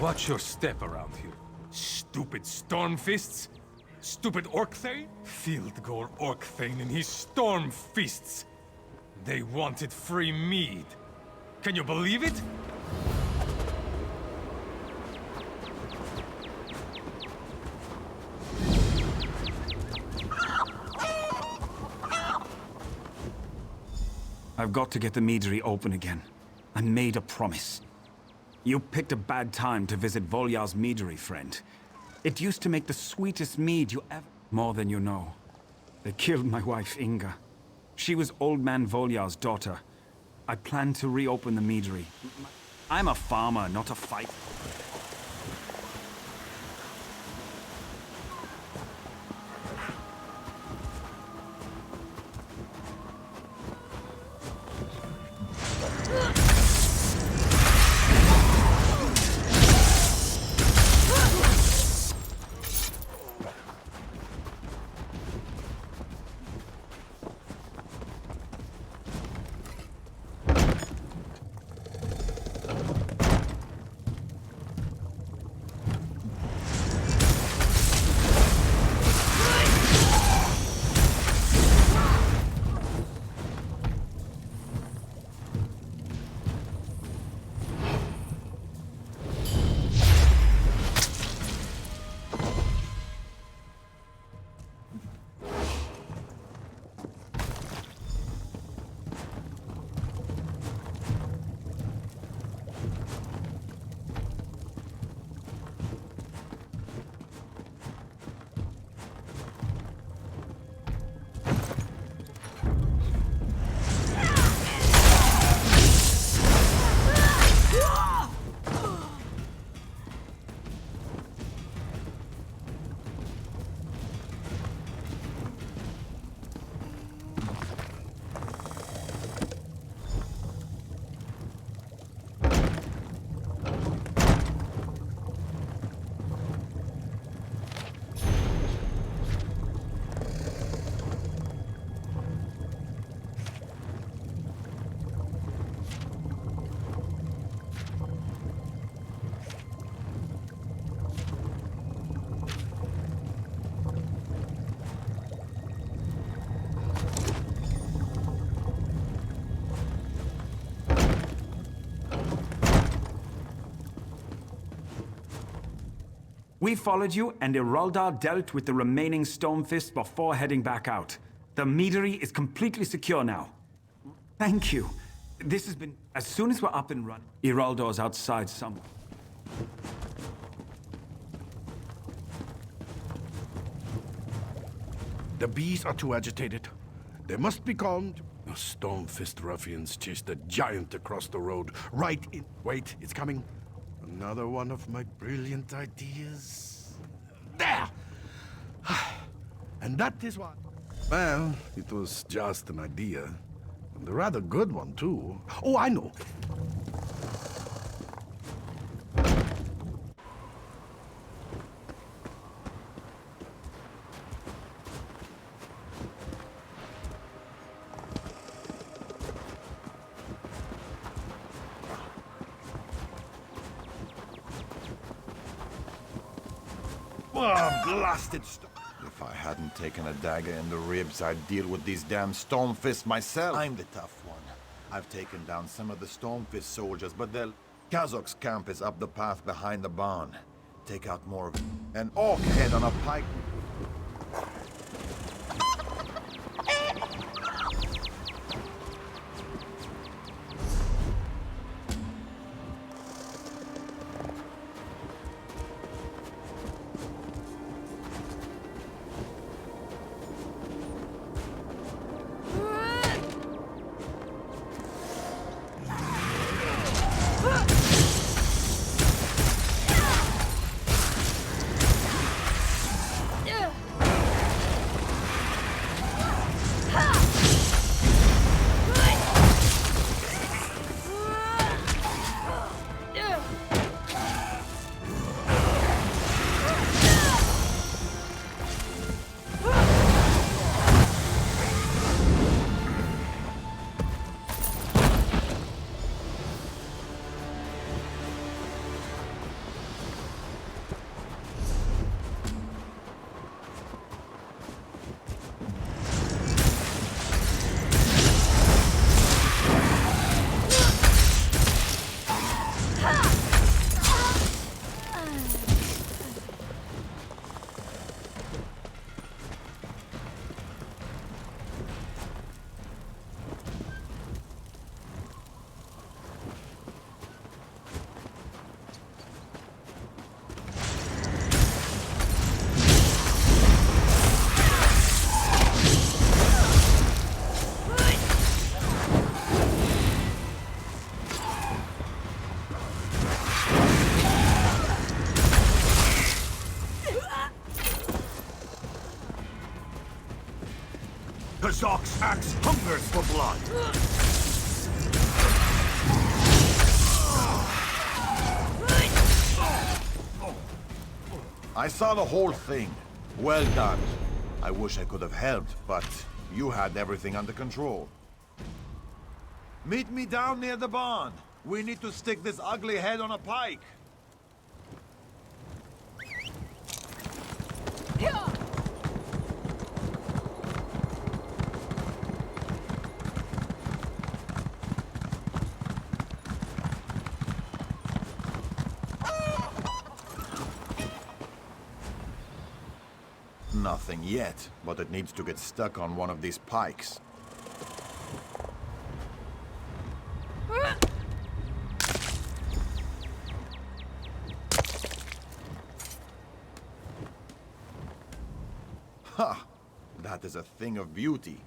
Watch your step around here. Stupid Stormfists. Stupid Orcthane. Field goal Orcthane and his Stormfists. They wanted free mead. Can you believe it? I've got to get the meadery open again. I made a promise. You picked a bad time to visit Volyar's meadery, friend. It used to make the sweetest mead you ever... More than you know. They killed my wife, Inga. She was Old Man Volyar's daughter. I plan to reopen the meadery. I'm a farmer, not a fighter. We followed you, and Iraldar dealt with the remaining Stormfists before heading back out. The meadery is completely secure now. Thank you. This has been... As soon as we're up and running, Iraldar's outside somewhere. The bees are too agitated. They must be calmed. The Stormfist ruffians chased a giant across the road, right in... Wait, it's coming. Another one of my brilliant ideas. There! And that is what... Well, it was just an idea. And a rather good one, too. Oh, I know. Oh, blasted stuff. If I hadn't taken a dagger in the ribs, I'd deal with these damn Stormfists myself. I'm the tough one. I've taken down some of the Stormfist soldiers, but they'll... Kazok's camp is up the path behind the barn. Take out more of an orc head on a pike. Zog's axe hungers for blood. I saw the whole thing. Well done. I wish I could have helped, but you had everything under control. Meet me down near the barn. We need to stick this ugly head on a pike. Nothing yet, but it needs to get stuck on one of these pikes. Ha! That is a thing of beauty.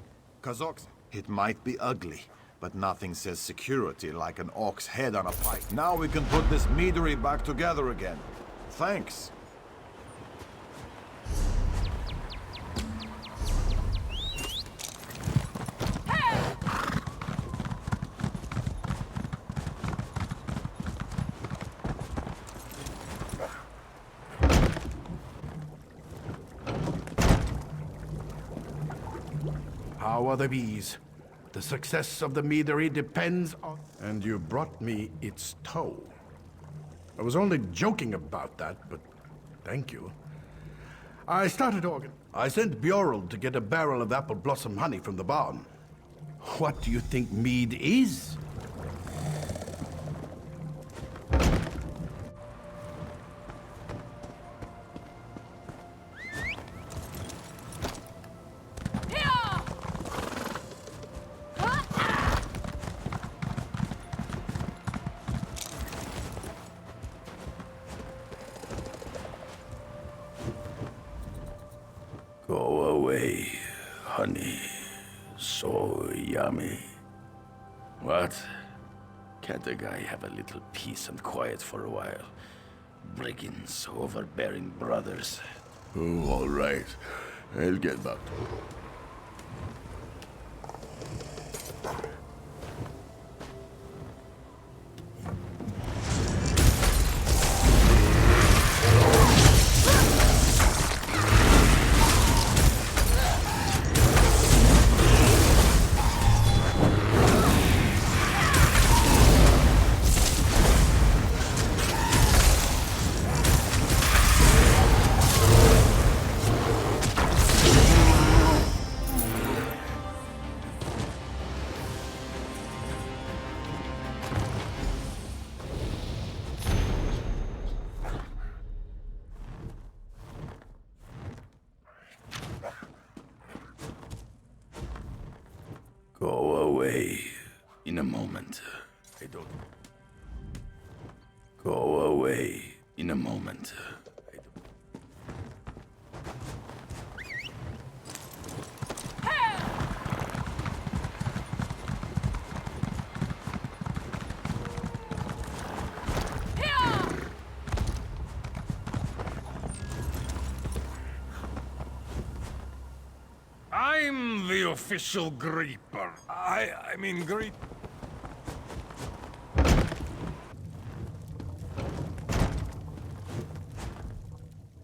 Kazoks, it might be ugly, but nothing says security like an ox head on a pike. Now we can put this meadery back together again. Thanks. How are the bees? The success of the meadery depends on... And you brought me its toe. I was only joking about that, but thank you. I started I sent Bjorl to get a barrel of apple blossom honey from the barn. What do you think mead is? Go away, honey. So yummy. What? Can't the guy have a little peace and quiet for a while? Brigands, overbearing brothers. Oh, all right. I'll get back to it. Go away in a moment. I don't... Go away in a moment. I don't... I'm the official Greeper. I mean Greep...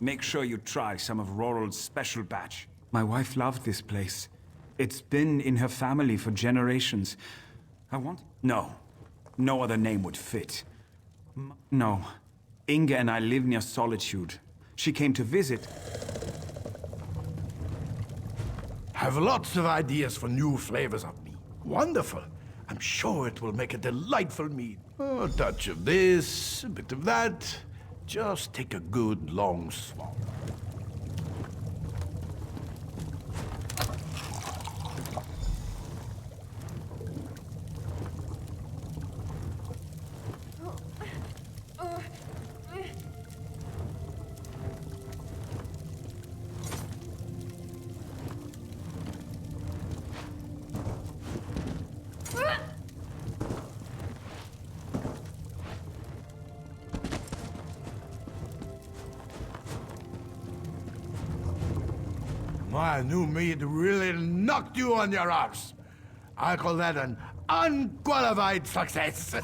Make sure you try some of Roral's special batch. My wife loved this place. It's been in her family for generations. I want... No. No other name would fit. No. Inga and I live near Solitude. She came to visit... Have lots of ideas for new flavors of mead. Wonderful. I'm sure it will make a delightful mead. Oh, a touch of this, a bit of that. Just take a good long swallow. My new mead really knocked you on your arse. I call that an unqualified success.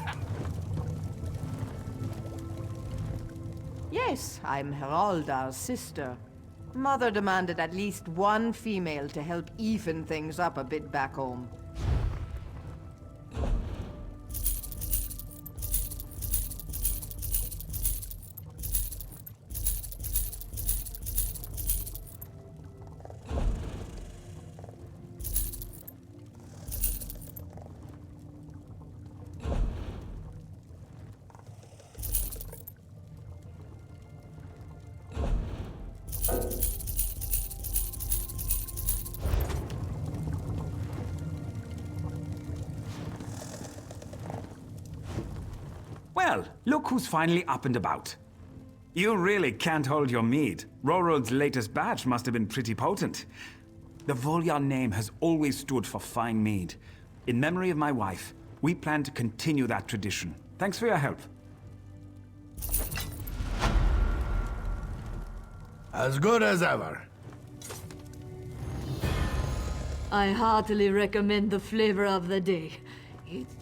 Yes, I'm Heraldar's sister. Mother demanded at least one female to help even things up a bit back home. Well, look who's finally up and about. You really can't hold your mead. Rorold's latest batch must have been pretty potent. The Volya name has always stood for fine mead. In memory of my wife, we plan to continue that tradition. Thanks for your help. As good as ever. I heartily recommend the flavor of the day. It's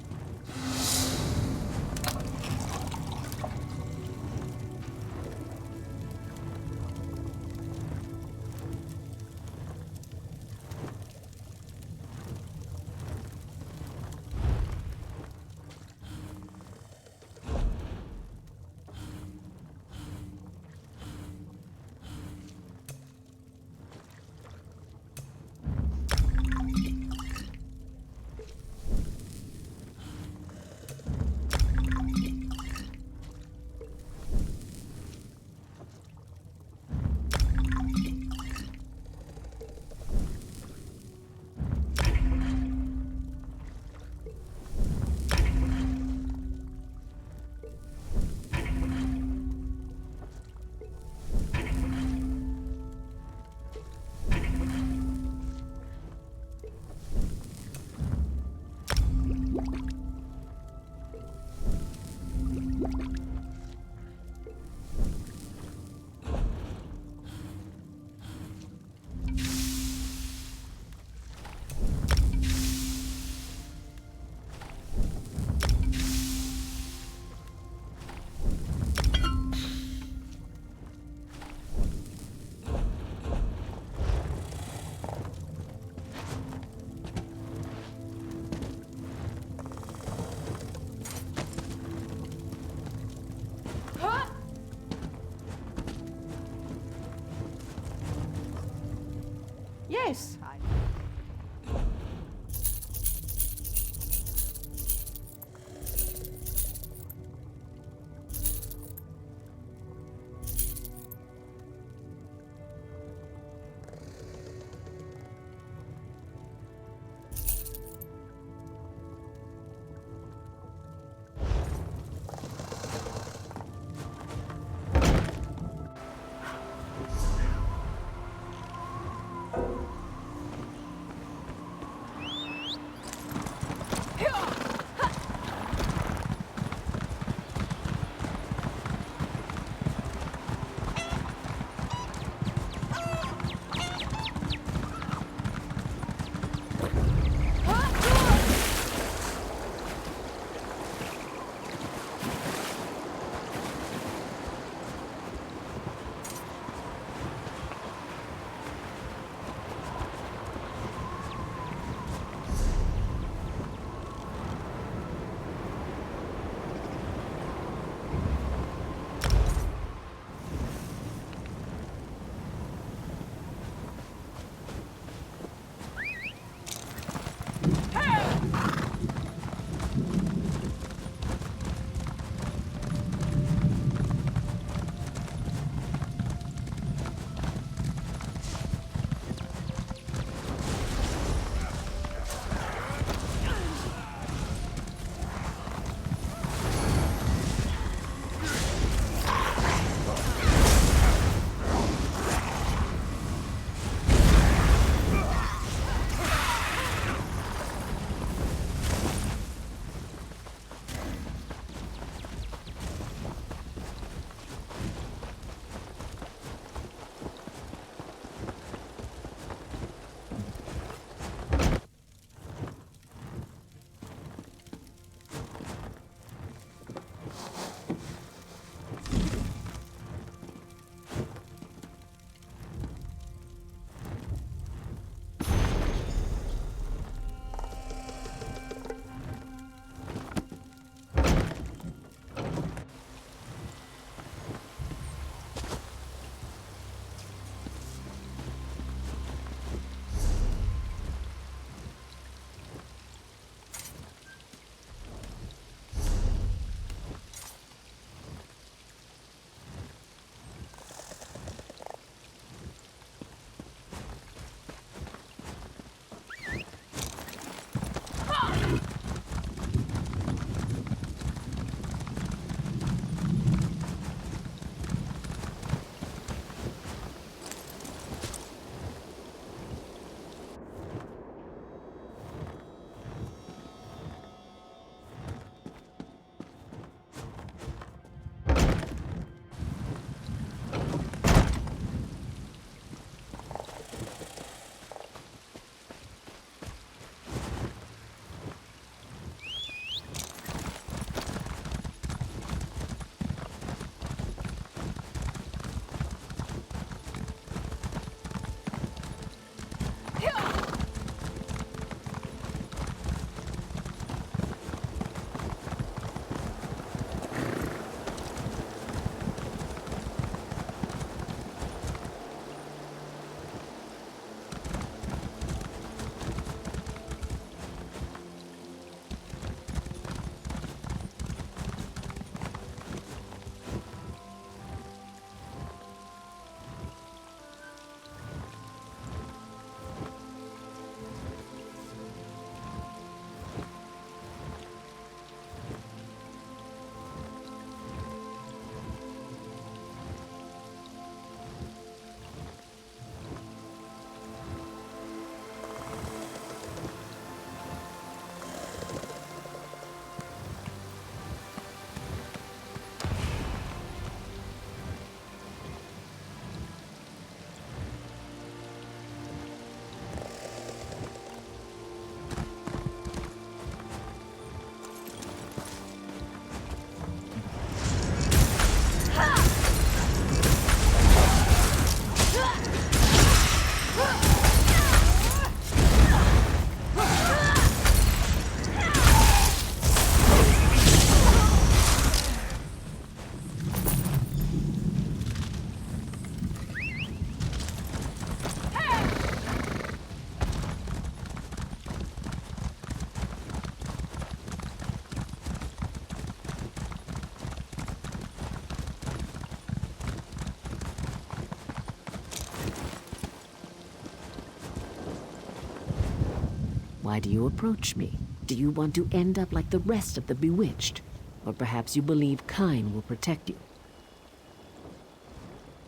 Why do you approach me? Do you want to end up like the rest of the Bewitched? Or perhaps you believe Kyne will protect you?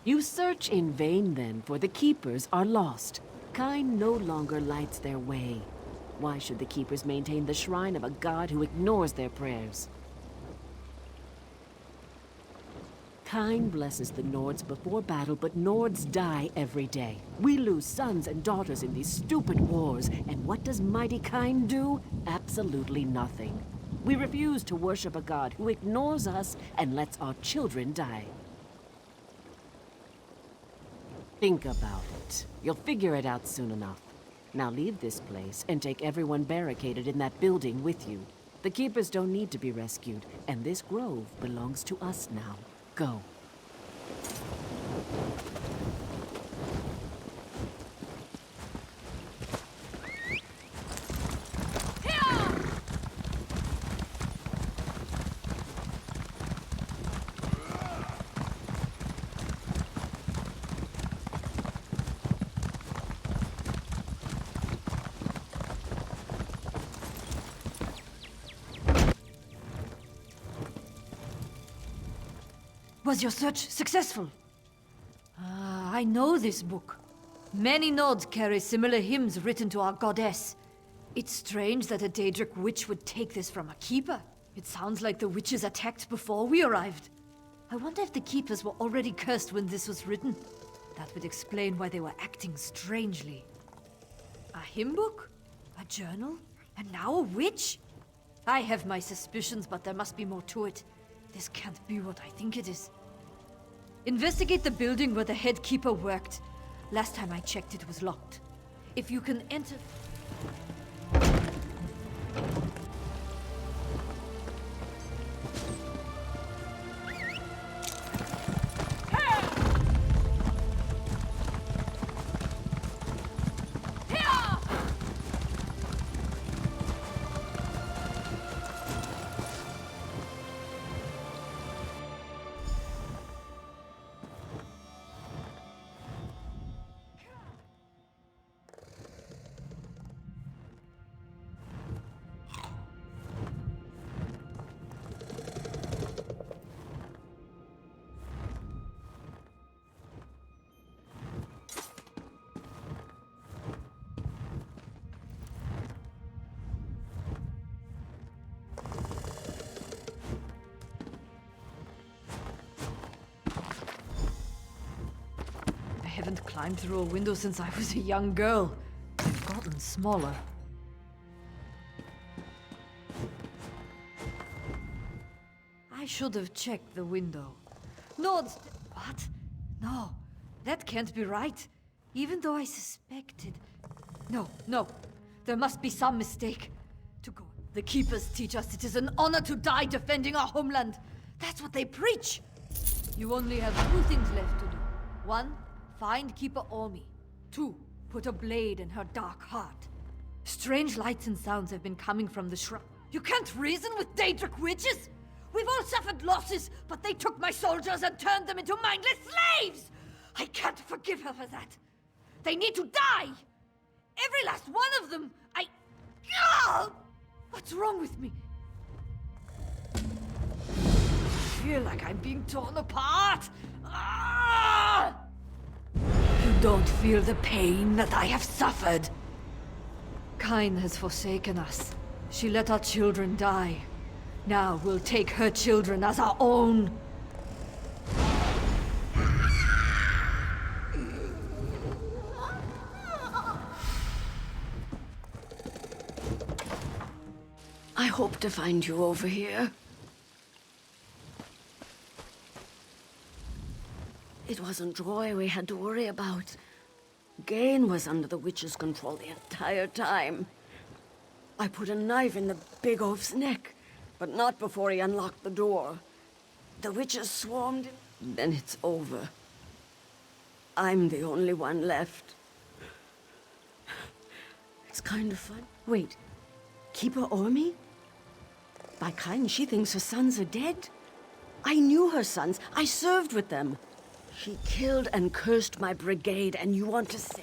You search in vain then, for the Keepers are lost. Kyne no longer lights their way. Why should the Keepers maintain the shrine of a god who ignores their prayers? Kyne blesses the Nords before battle, but Nords die every day. We lose sons and daughters in these stupid wars, and what does mighty Kyne do? Absolutely nothing. We refuse to worship a god who ignores us and lets our children die. Think about it. You'll figure it out soon enough. Now leave this place and take everyone barricaded in that building with you. The Keepers don't need to be rescued, and this grove belongs to us now. Go. Was your search successful? Ah, I know this book. Many nodes carry similar hymns written to our goddess. It's strange that a Daedric witch would take this from a keeper. It sounds like the witches attacked before we arrived. I wonder if the keepers were already cursed when this was written. That would explain why they were acting strangely. A hymn book? A journal? And now a witch? I have my suspicions, but there must be more to it. This can't be what I think it is. Investigate the building where the head keeper worked. Last time I checked, it was locked. If you can enter... I haven't climbed through a window since I was a young girl. They've gotten smaller. I should have checked the window. No, what? No, that can't be right. Even though I suspected... No. There must be some mistake. To go. The Keepers teach us it is an honor to die defending our homeland. That's what they preach. You only have two things left to do. One, find Keeper Ormi. Two, put a blade in her dark heart. Strange lights and sounds have been coming from the shrine. You can't reason with Daedric witches! We've all suffered losses, but they took my soldiers and turned them into mindless slaves! I can't forgive her for that. They need to die! Every last one of them! Ah! What's wrong with me? I feel like I'm being torn apart! Ah! You don't feel the pain that I have suffered. Kyne has forsaken us. She let our children die. Now we'll take her children as our own. I hope to find you over here. It wasn't Joy we had to worry about. Gain was under the witch's control the entire time. I put a knife in the big oaf's neck, but not before he unlocked the door. The witches swarmed in. Then it's over. I'm the only one left. It's kind of fun. Wait, Keeper Ormi? By Kyne, she thinks her sons are dead. I knew her sons. I served with them. She killed and cursed my brigade, and you want to say...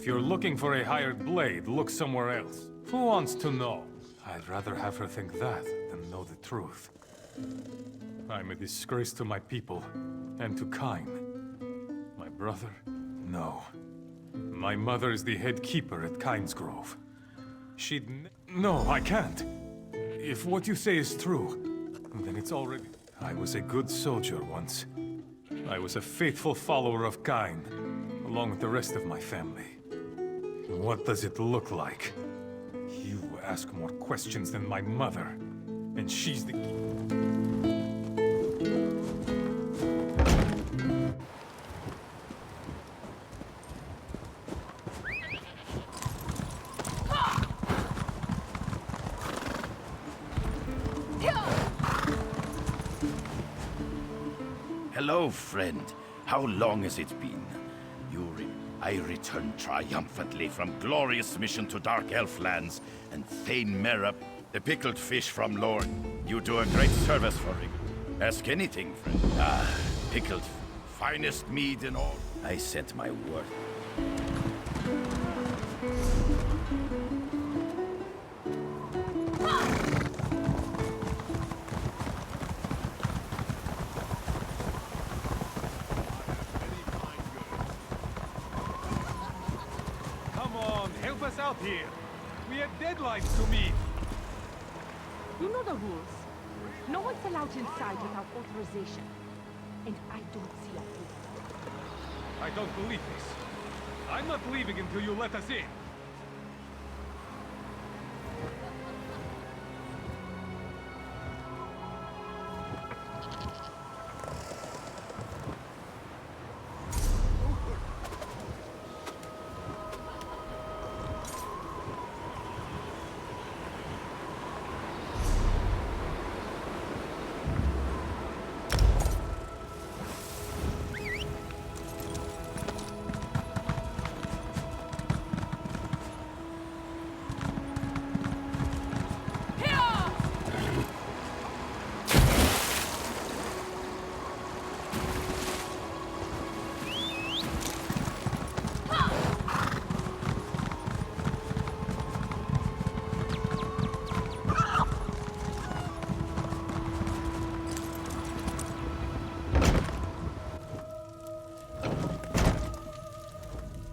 If you're looking for a hired blade, look somewhere else. Who wants to know? I'd rather have her think that than know the truth. I'm a disgrace to my people, and to Kyne. My brother? No. My mother is the head keeper at Kyne's Grove. No, I can't. If what you say is true, then it's already... I was a good soldier once. I was a faithful follower of Kyne, along with the rest of my family. What does it look like? You ask more questions than my mother, and she's the... Hello, friend. How long has it been? I returned triumphantly from glorious mission to Dark Elf lands, and Thane Merrup, the pickled fish from Lorne. You do a great service for Ring. Ask anything, friend. Ah, pickled, finest mead in all. I sent my word. Out here. We have deadlines to meet. You know the rules. No one's allowed inside without authorization. And I don't see a proof. I don't believe this. I'm not leaving until you let us in.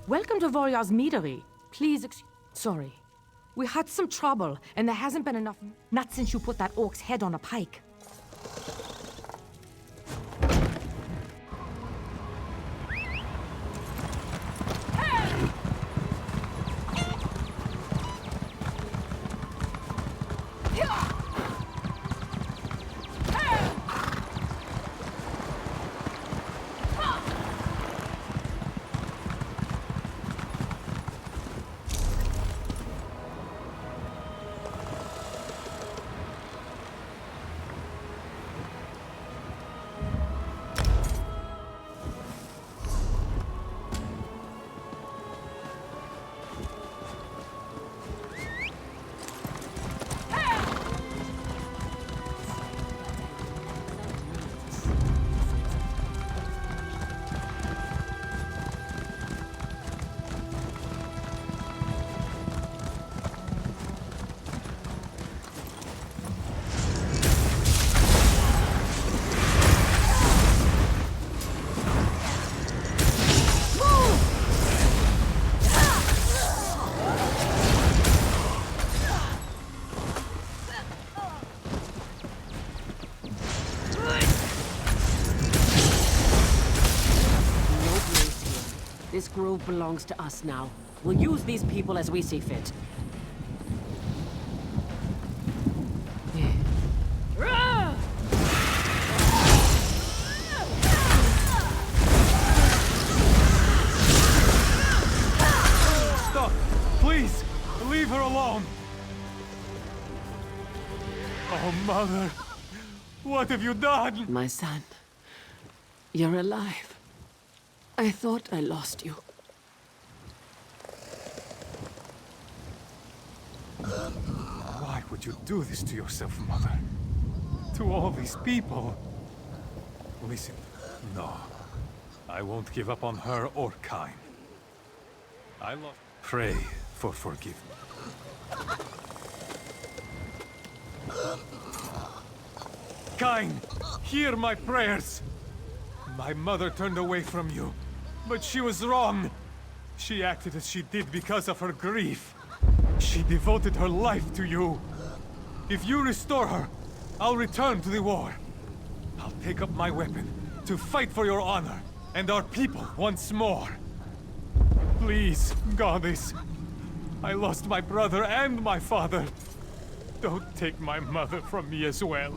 Welcome to Voryar's Meadery. Please Sorry. We had some trouble, and there hasn't been enough... Not since you put that orc's head on a pike. This grove belongs to us now. We'll use these people as we see fit. Stop! Please! Leave her alone! Oh, Mother! What have you done? My son, you're alive. I thought I lost you. Why would you do this to yourself, Mother? To all these people? Listen, no. I won't give up on her or Kyne. I love. Pray for forgiveness. Kain, hear my prayers. My mother turned away from you, but she was wrong. She acted as she did because of her grief. She devoted her life to you. If you restore her, I'll return to the war. I'll take up my weapon to fight for your honor and our people once more. Please, Goddess. I lost my brother and my father. Don't take my mother from me as well.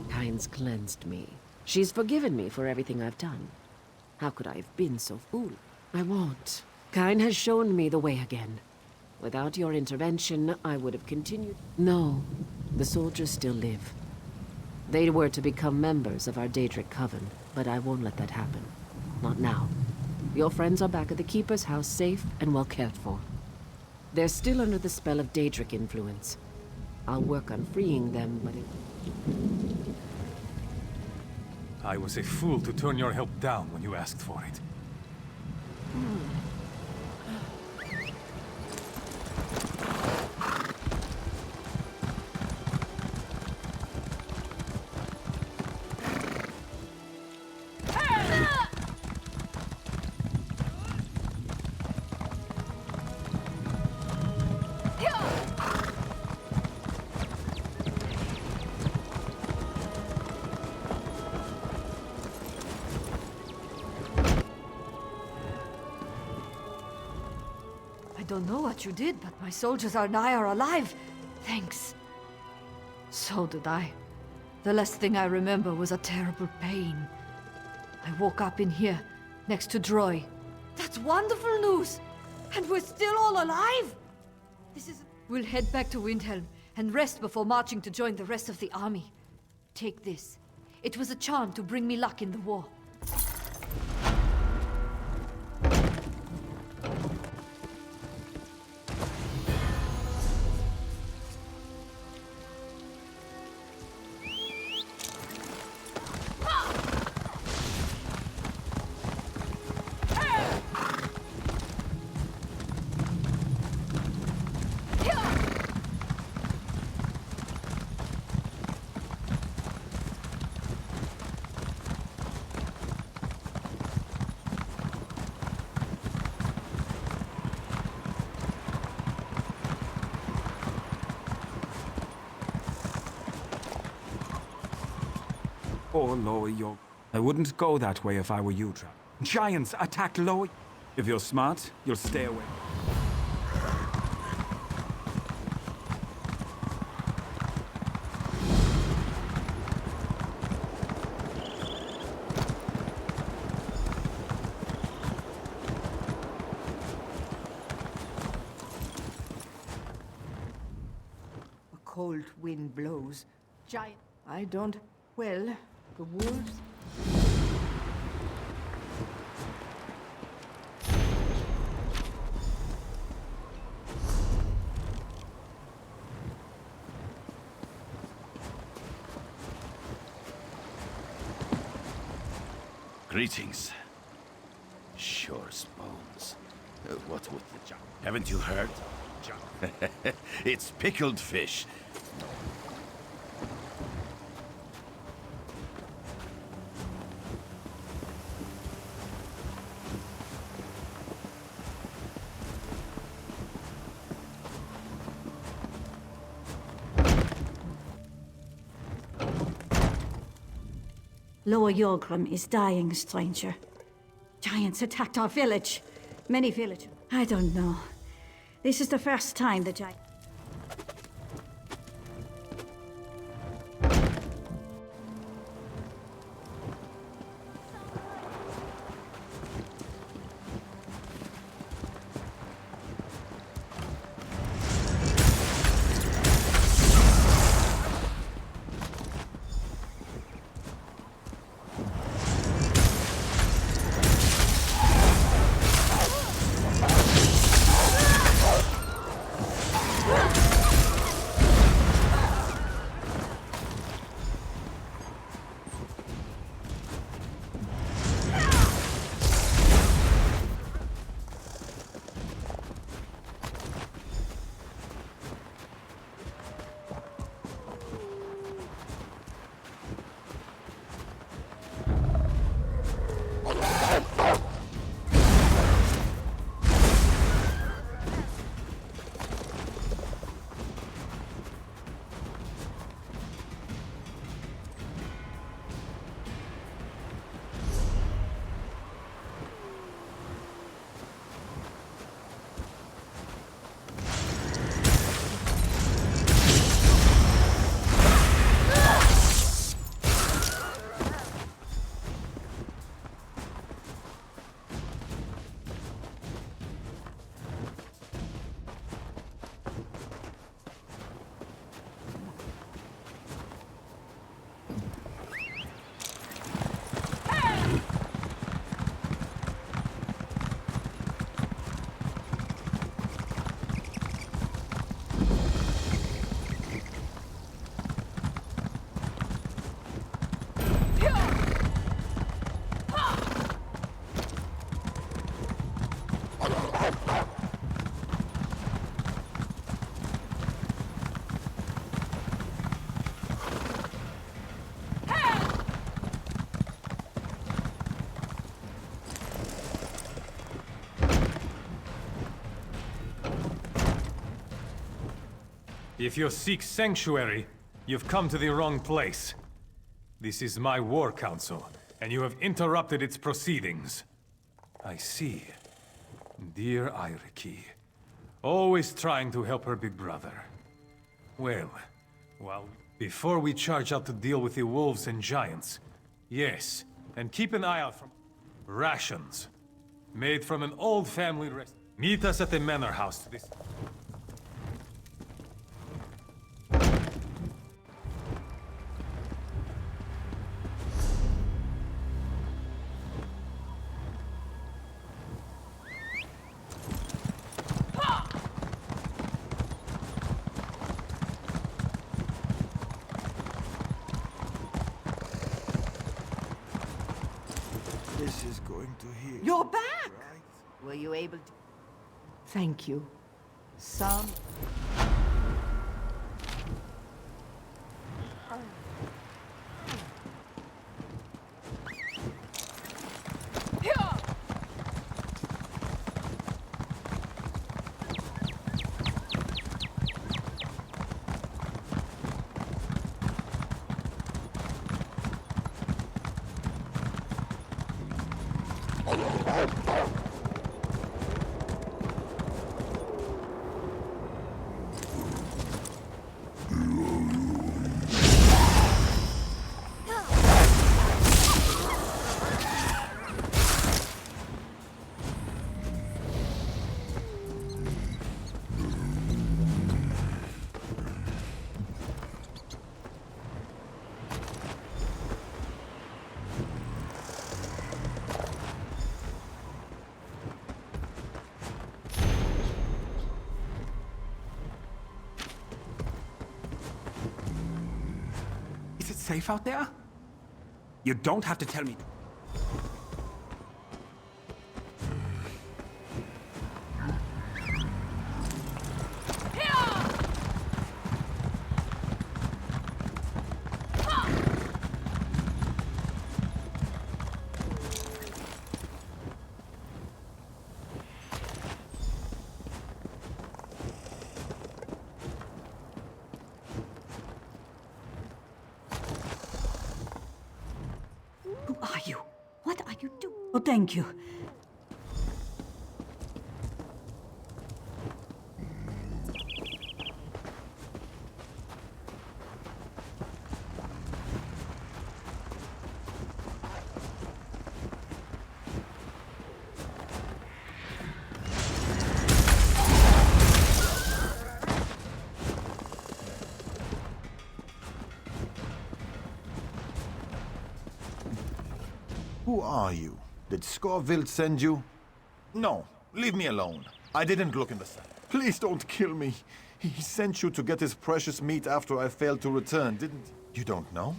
Kain's cleansed me. She's forgiven me for everything I've done. How could I have been so foolish? I won't. Kain has shown me the way again. Without your intervention, I would have continued. No, the soldiers still live. They were to become members of our Daedric coven, but I won't let that happen. Not now. Your friends are back at the Keeper's house, safe and well cared for. They're still under the spell of Daedric influence. I'll work on freeing them, but I was a fool to turn your help down when you asked for it. I don't know what you did, but my soldiers are alive. Thanks. So did I. The last thing I remember was a terrible pain. I woke up in here, next to Droy. That's wonderful news! And we're still all alive! We'll head back to Windhelm and rest before marching to join the rest of the army. Take this. It was a charm to bring me luck in the war. Poor Lower York. I wouldn't go that way if I were you, Trap. Giants attacked Lower... If you're smart, you'll stay away. A cold wind blows. Giant. I don't. Well, the wolves. Greetings. Sure bones. What with the junk? Haven't you heard? It's pickled fish. Lower Yorgrim is dying, stranger. Giants attacked our village. Many villages. I don't know. This is the first time the giant... If you seek sanctuary, you've come to the wrong place. This is my war council, and you have interrupted its proceedings. I see. Dear Eiriki. Always trying to help her big brother. Well, before we charge out to deal with the wolves and giants, yes, and keep an eye out for rations. Made from an old family recipe. Meet us at the manor house to this. This is going to heal. You're back! Were you able to... Thank you. Some... Is it safe out there? You don't have to tell me. Who are you? What are you doing? Oh, thank you. Who are you? Did Scorvild send you? No, leave me alone. I didn't look in the sun. Please don't kill me. He sent you to get his precious meat after I failed to return, didn't you? Don't know?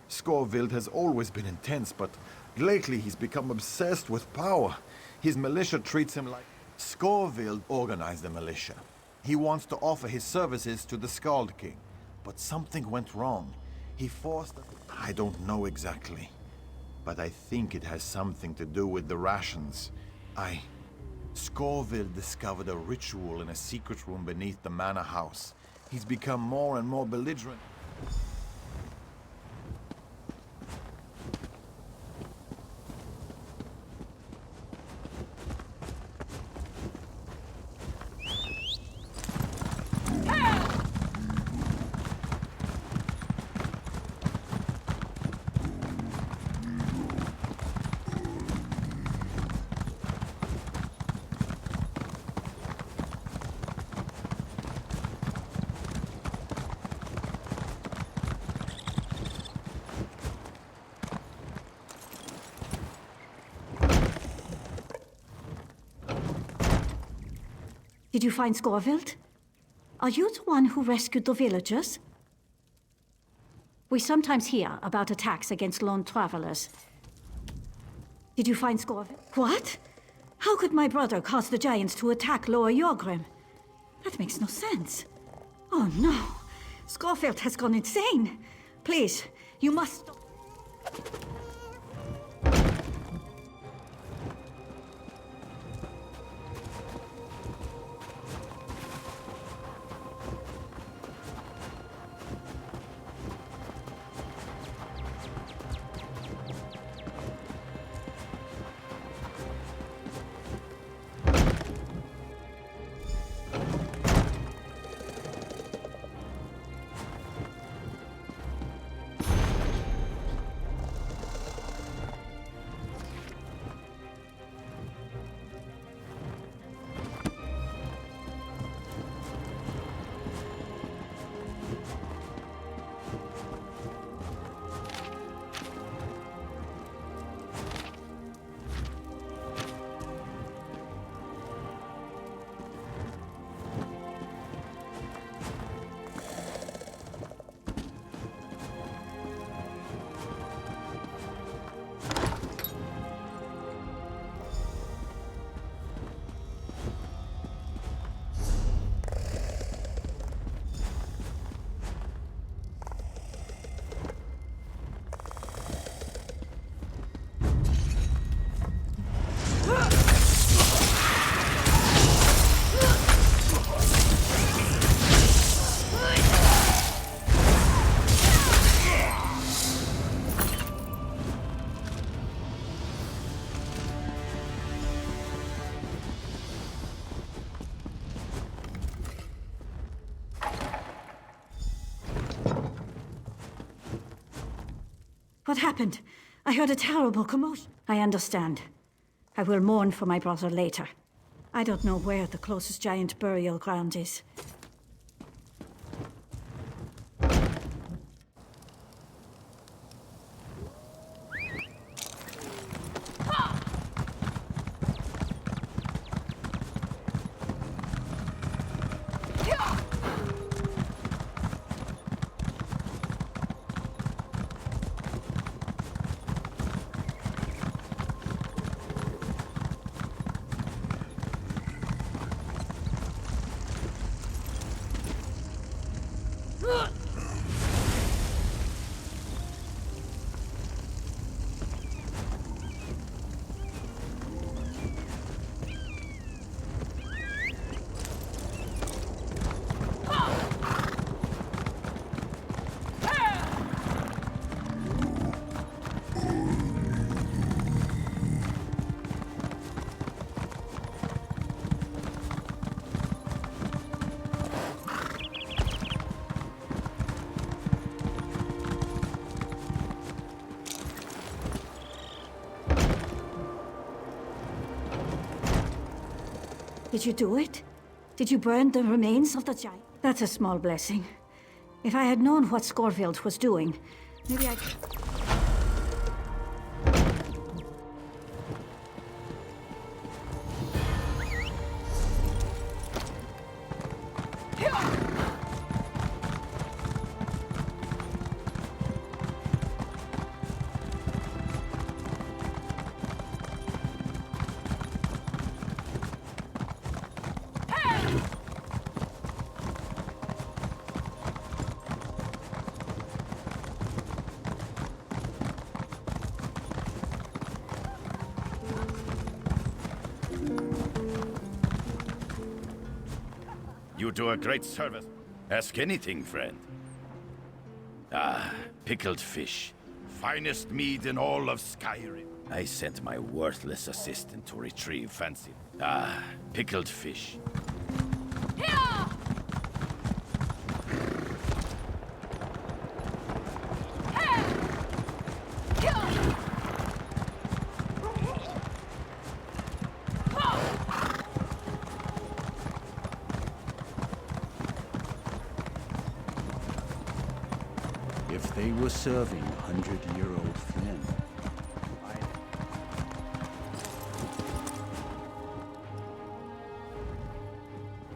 Scorvild has always been intense, but lately he's become obsessed with power. His militia treats him like... Scorvild organized the militia. He wants to offer his services to the Skald King. But something went wrong. He forced... I don't know exactly. But I think it has something to do with the rations. Scorvild discovered a ritual in a secret room beneath the manor house. He's become more and more belligerent. Did you find Scorvild? Are you the one who rescued the villagers? We sometimes hear about attacks against lone travelers. Did you find Scorvild? What? How could my brother cause the giants to attack Lower Jorgrim? That makes no sense. Oh no! Scorvild has gone insane! Please, you must stop. What happened? I heard a terrible commotion. I understand. I will mourn for my brother later. I don't know where the closest giant burial ground is. Did you do it? Did you burn the remains of the giant? That's a small blessing. If I had known what Scorvild was doing, maybe I could... You do a great service. Ask anything, friend. Ah, pickled fish. Finest meat in all of Skyrim. I sent my worthless assistant to retrieve fancy. Ah, pickled fish. If they were serving 100-year-old Flynn,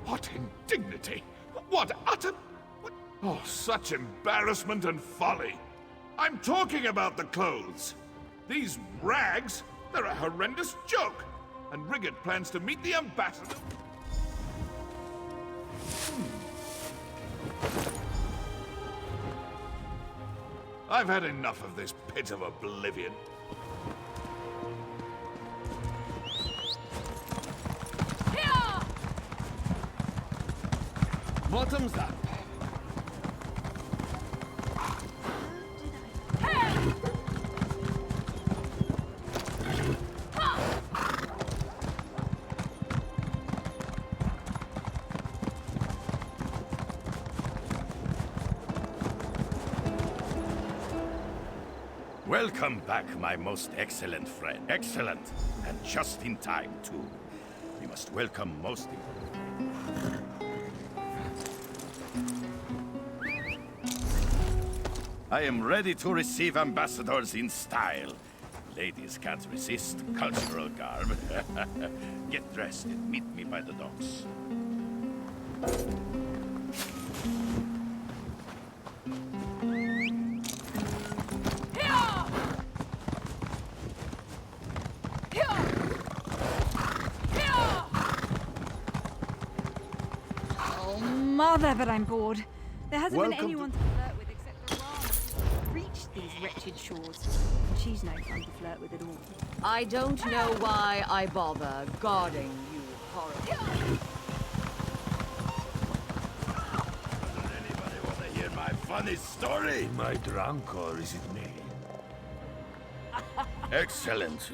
What indignity! What utter... What... Oh, such embarrassment and folly! I'm talking about the clothes! These rags, they're a horrendous joke! And Rigard plans to meet the ambassador... I've had enough of this pit of oblivion. Bottoms up. Welcome back, my most excellent friend. Excellent, and just in time, too. We must welcome most... I am ready to receive ambassadors in style. Ladies can't resist cultural garb. Get dressed and meet me by the docks. Mother, but I'm bored. There hasn't been anyone to flirt with except Rana to reach these wretched shores. And she's no fun to flirt with at all. I don't know why I bother guarding you, horrible. Does anybody want to hear my funny story? Am I drunk or is it me? Excellent.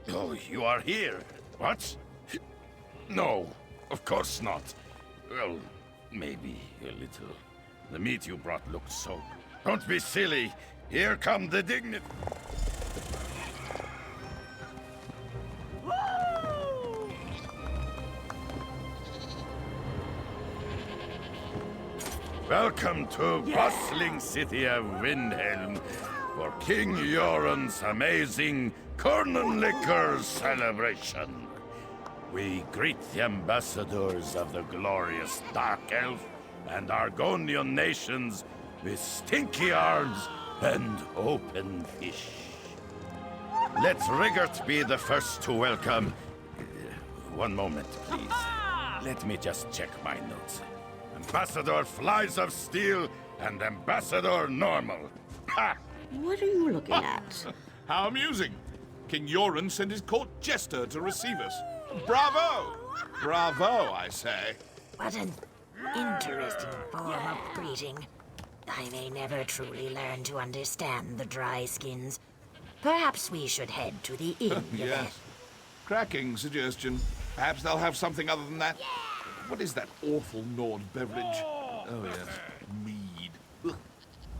Oh, you are here. What? No, of course not. Well, maybe a little. The meat you brought looked so... Don't be silly. Here come the dignity. Welcome to bustling city of Windhelm for King Yoren's amazing Corn Liquor celebration. We greet the ambassadors of the glorious Dark Elf and Argonian nations with stinky arms and open fish. Let Rigert be the first to welcome. One moment, please. Let me just check my notes. Ambassador Flies of Steel and Ambassador Normal. Ha! What are you looking at? How amusing. King Yoren sent his court jester to receive us. Bravo! Bravo, I say. What an interesting form of greeting. I may never truly learn to understand the dry skins. Perhaps we should head to the inn. Yes. Cracking suggestion. Perhaps they'll have something other than that. What is that awful Nord beverage? Oh, yes. Mead. Ugh.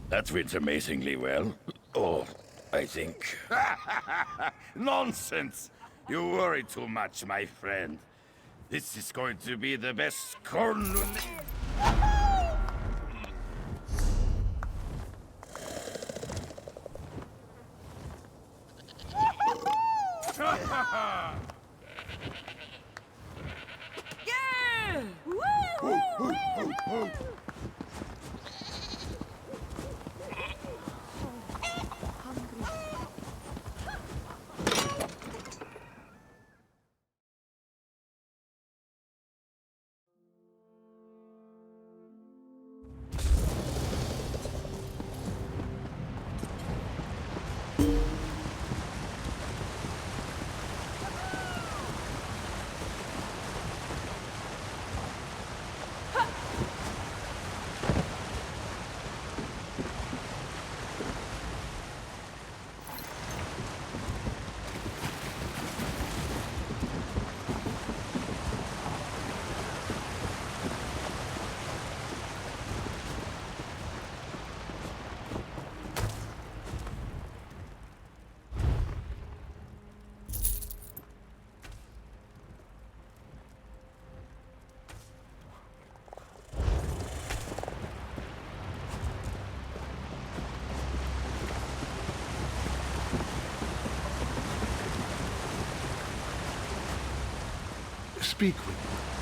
That went amazingly well. Oh, I think. Nonsense! You worry too much, my friend. This is going to be the best corn... Yeah! Speak with me.